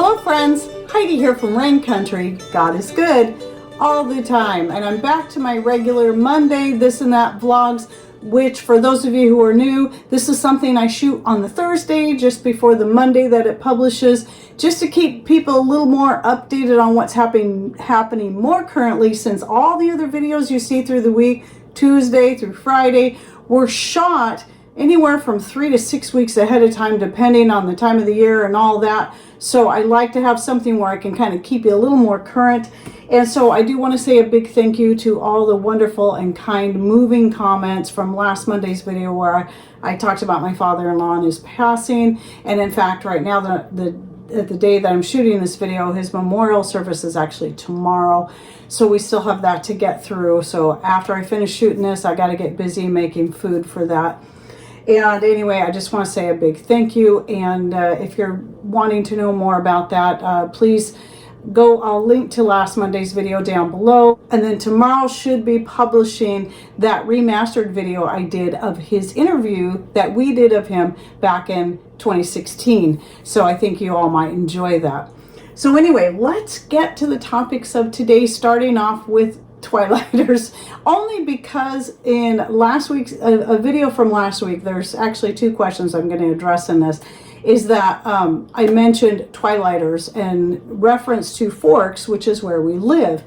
Hello friends, Heidi here from Rain Country. God is good all the time, and I'm back to my regular Monday this and that vlogs, which for those of you who are new, this is something I shoot on the Thursday just before the Monday that it publishes, just to keep people a little more updated on what's happening more currently, since all the other videos you see through the week, Tuesday through Friday, were shot anywhere from 3 to 6 weeks ahead of time, depending on the time of the year and all that. So I like to have something where I can kind of keep you a little more current. And so I do want to say a big thank you to all the wonderful and kind moving comments from last Monday's video, where I talked about my father-in-law and his passing. And in fact, right now, the day that I'm shooting this video, his memorial service is actually tomorrow. So we still have that to get through. So after I finish shooting this, I got to get busy making food for that. And anyway, I just want to say a big thank you. And if you're wanting to know more about that, please go. I'll link to last Monday's video down below. And then tomorrow should be publishing that remastered video I did of his interview that we did of him back in 2016. So I think you all might enjoy that. So anyway, let's get to the topics of today, starting off with Twilighters, only because in last week's a video from last week, there's actually two questions I'm going to address in this, is that I mentioned Twilighters in reference to Forks, which is where we live,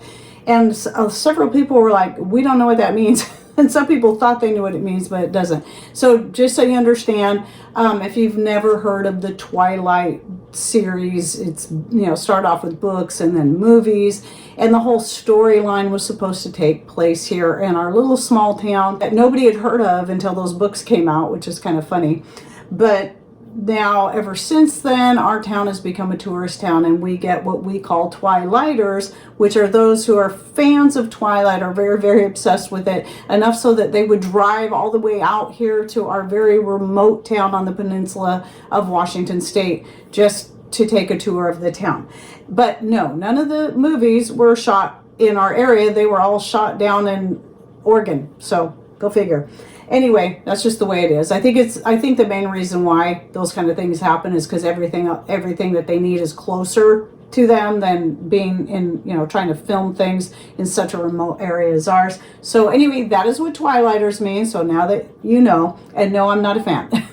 and several people were like, we don't know what that means. And some people thought they knew what it means, but it doesn't. So just so you understand, if you've never heard of the Twilight series, it's, start off with books and then movies. And the whole storyline was supposed to take place here in our little small town that nobody had heard of until those books came out, which is kind of funny. But now, ever since then, our town has become a tourist town, and we get what we call Twilighters, which are those who are fans of Twilight, are very, very obsessed with it, enough so that they would drive all the way out here to our very remote town on the peninsula of Washington State just to take a tour of the town. But no, none of the movies were shot in our area. They were all shot down in Oregon, so go figure. Anyway, that's just the way it is. I think the main reason why those kind of things happen is because everything that they need is closer to them than being in, trying to film things in such a remote area as ours. So anyway, that is what Twilighters mean. So now that you know, and no, I'm not a fan.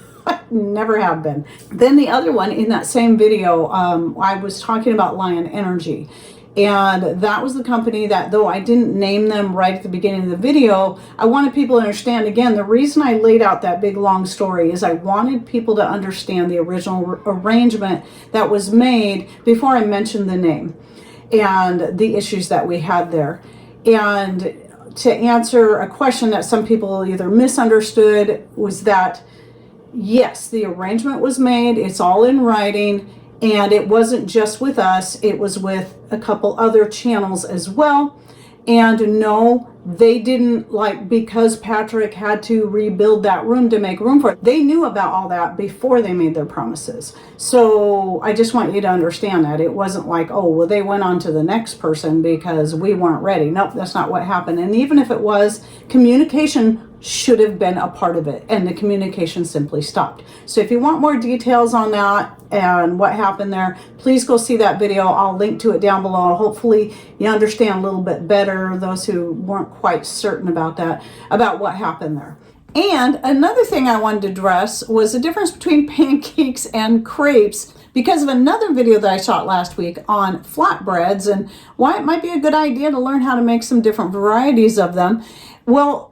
Never have been. Then the other one in that same video, I was talking about Lion Energy. And that was the company that, though I didn't name them right at the beginning of the video, I wanted people to understand, again, the reason I laid out that big long story is I wanted people to understand the original arrangement that was made before I mentioned the name and the issues that we had there. And to answer a question that some people either misunderstood was that, yes, the arrangement was made, it's all in writing, and it wasn't just with us, it was with a couple other channels as well. And no, they didn't, because Patrick had to rebuild that room to make room for it, they knew about all that before they made their promises. So I just want you to understand that. It wasn't like, oh, well, they went on to the next person because we weren't ready. Nope, that's not what happened. And even if it was, communication should have been a part of it, and the communication simply stopped. So if you want more details on that and what happened there, please go see that video. I'll link to it down below. Hopefully you understand a little bit better, those who weren't quite certain about that, about what happened there. And another thing I wanted to address was the difference between pancakes and crepes, because of another video that I shot last week on flatbreads and why it might be a good idea to learn how to make some different varieties of them. Well,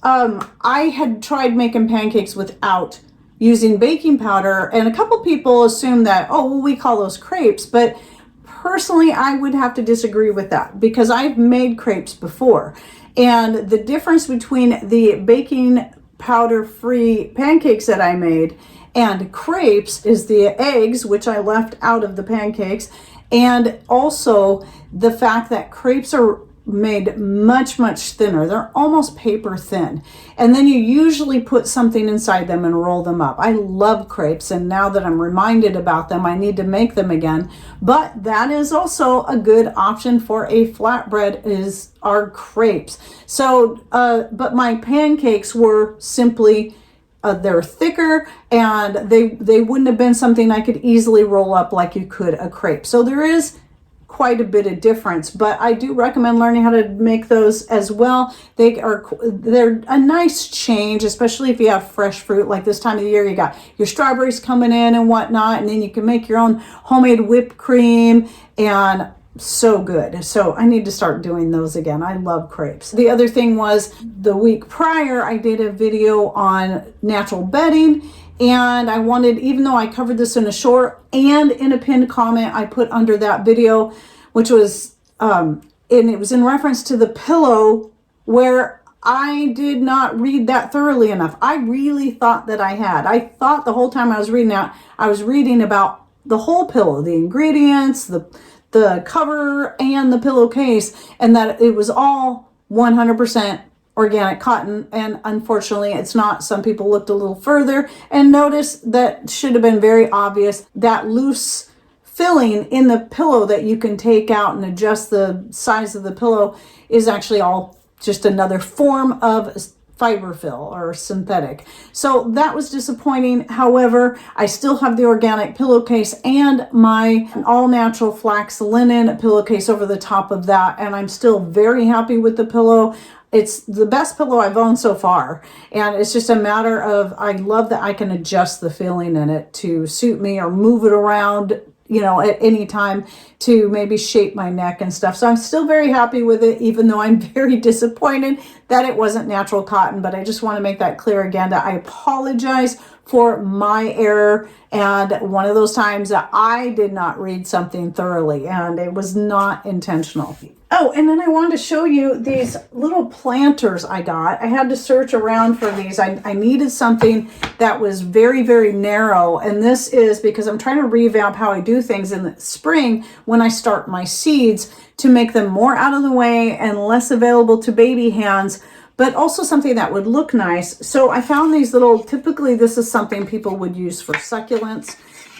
I had tried making pancakes without using baking powder, and a couple people assume that, oh, well, we call those crepes, but personally, I would have to disagree with that, because I've made crepes before, and the difference between the baking powder-free pancakes that I made and crepes is the eggs, which I left out of the pancakes, and also the fact that crepes are made much, much thinner. They're almost paper thin. And then you usually put something inside them and roll them up. I love crepes, and now that I'm reminded about them, I need to make them again. But that is also a good option for a flatbread, is our crepes. So, but my pancakes were simply they're thicker, and they wouldn't have been something I could easily roll up like you could a crepe. So there is quite a bit of difference, but I do recommend learning how to make those as well. They're a nice change, especially if you have fresh fruit like this time of the year. You got your strawberries coming in and whatnot, and then you can make your own homemade whipped cream, and so good. So I need to start doing those again. I love crepes. The other thing was, the week prior I did a video on natural bedding, and I wanted, even though I covered this in a short and in a pinned comment I put under that video, which was and it was in reference to the pillow, where I did not read that thoroughly enough. I really thought that I had. I thought the whole time I was reading that, I was reading about the whole pillow, the ingredients, the cover, and the pillowcase, and that it was all 100% organic cotton, and unfortunately it's not. Some people looked a little further and noticed that should have been very obvious. That loose filling in the pillow that you can take out and adjust the size of the pillow is actually all just another form of fiber fill or synthetic. So that was disappointing. However, I still have the organic pillowcase and my all natural flax linen pillowcase over the top of that, and I'm still very happy with the pillow. It's the best pillow I've owned so far, and it's just a matter of, I love that I can adjust the filling in it to suit me, or move it around, you know, at any time to maybe shape my neck and stuff. So I'm still very happy with it, even though I'm very disappointed that it wasn't natural cotton. But I just want to make that clear again, that I apologize for my error, and one of those times that I did not read something thoroughly, and it was not intentional. Oh, and then I wanted to show you these little planters I got. I had to search around for these. I needed something that was very, very narrow, and this is because I'm trying to revamp how I do things in the spring when I start my seeds, to make them more out of the way and less available to baby hands, but also something that would look nice. So I found these little, typically this is something people would use for succulents,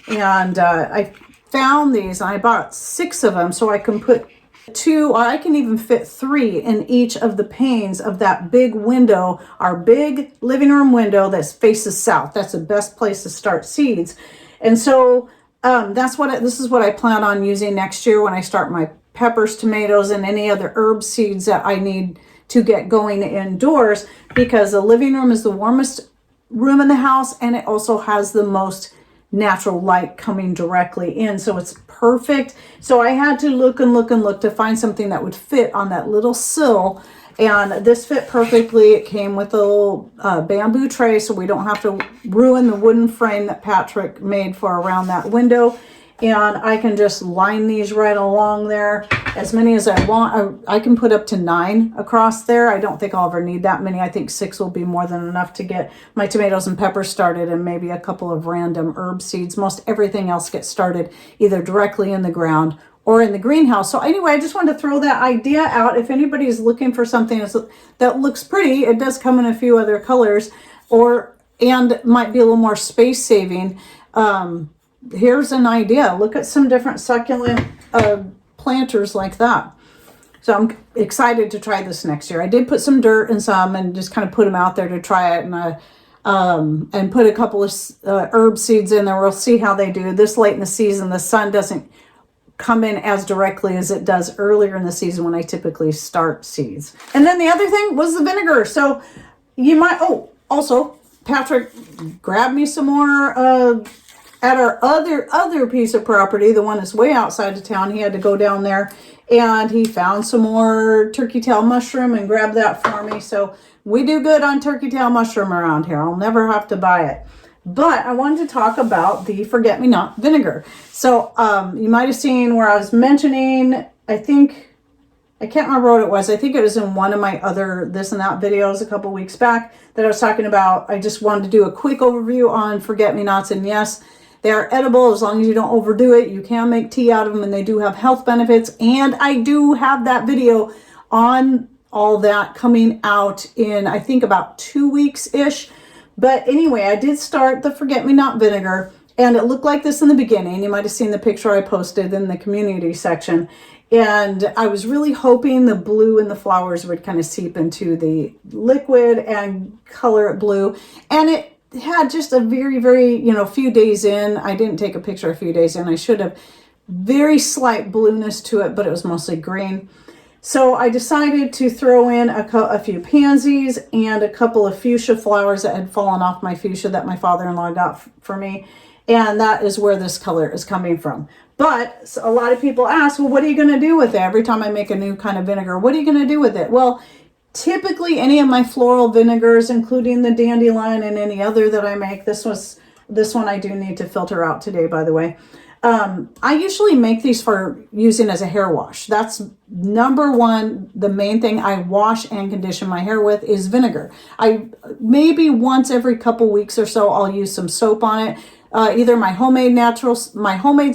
and I found these, and I bought 6 of them so I can put 2, or I can even fit 3 in each of the panes of that big window, our big living room window that faces south. That's the best place to start seeds. And so this is what I plan on using next year when I start my peppers, tomatoes, and any other herb seeds that I need to get going indoors, because the living room is the warmest room in the house, and it also has the most natural light coming directly in, so it's perfect. So I had to look and look and look to find something that would fit on that little sill, and this fit perfectly. It came with a little bamboo tray, so we don't have to ruin the wooden frame that Patrick made for around that window. And I can just line these right along there, as many as I want. I can put up to 9 across there. I don't think I'll ever need that many. I think 6 will be more than enough to get my tomatoes and peppers started, and maybe a couple of random herb seeds. Most everything else gets started either directly in the ground or in the greenhouse. So anyway, I just wanted to throw that idea out. If anybody's looking for something that looks pretty, it does come in a few other colors, and might be a little more space saving. Here's an idea. Look at some different succulent planters like that. So I'm excited to try this next year. I did put some dirt in some and just kind of put them out there to try it, and put a couple of herb seeds in there. We'll see how they do. This late in the season, the sun doesn't come in as directly as it does earlier in the season when I typically start seeds. And then the other thing was the vinegar. So you might, also Patrick grabbed me some more at our other piece of property, the one that's way outside of town. He had to go down there, and he found some more turkey tail mushroom and grabbed that for me. So we do good on turkey tail mushroom around here. I'll never have to buy it. But I wanted to talk about the forget-me-not vinegar. So you might have seen where I was mentioning, I can't remember what it was. I think it was in one of my other this and that videos a couple weeks back that I was talking about. I just wanted to do a quick overview on forget-me-nots, and yes, they are edible as long as you don't overdo it. You can make tea out of them, and they do have health benefits. And I do have that video on all that coming out in, I think, about 2 weeks-ish. But anyway, I did start the forget-me-not vinegar, and it looked like this in the beginning. You might have seen the picture I posted in the community section. And I was really hoping the blue in the flowers would kind of seep into the liquid and color it blue. And had just a very, very, you know, few days in. I didn't take a picture a few days in. I should have. Very slight blueness to it, but it was mostly green. So I decided to throw in a few pansies and a couple of fuchsia flowers that had fallen off my fuchsia that my father-in-law got for me. And that is where this color is coming from. But a lot of people ask, well, what are you going to do with it? Every time I make a new kind of vinegar, what are you going to do with it? Well, typically any of my floral vinegars, including the dandelion and any other that I make, this one I do need to filter out today, by the way. I usually make these for using as a hair wash. That's number one. The main thing I wash and condition my hair with is vinegar. I maybe once every couple weeks or so, I'll use some soap on it. Either my homemade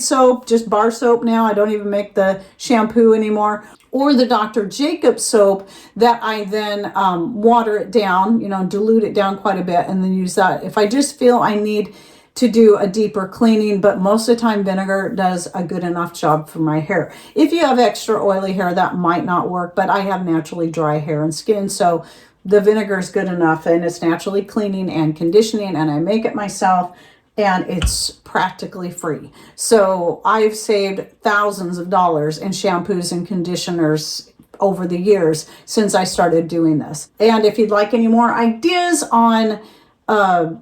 soap, just bar soap now. I don't even make the shampoo anymore. Or the Dr. Jacobs soap that I then water it down, you know, dilute it down quite a bit and then use that. If I just feel I need to do a deeper cleaning, but most of the time vinegar does a good enough job for my hair. If you have extra oily hair, that might not work, but I have naturally dry hair and skin, so the vinegar is good enough, and it's naturally cleaning and conditioning, and I make it myself, and it's practically free. So I've saved thousands of dollars in shampoos and conditioners over the years since I started doing this. And if you'd like any more ideas on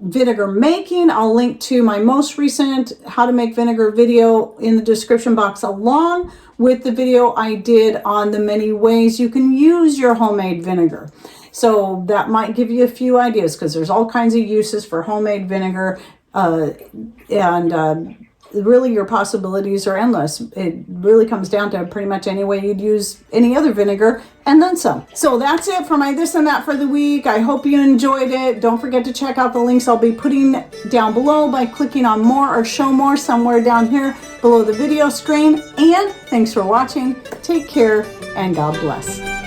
vinegar making, I'll link to my most recent how to make vinegar video in the description box, along with the video I did on the many ways you can use your homemade vinegar. So that might give you a few ideas, because there's all kinds of uses for homemade vinegar, and really your possibilities are endless. It really comes down to pretty much any way you'd use any other vinegar and then some. So that's it for my this and that for the week. I hope you enjoyed it. Don't forget to check out the links I'll be putting down below by clicking on more or show more somewhere down here below the video screen. And thanks for watching. Take care and God bless.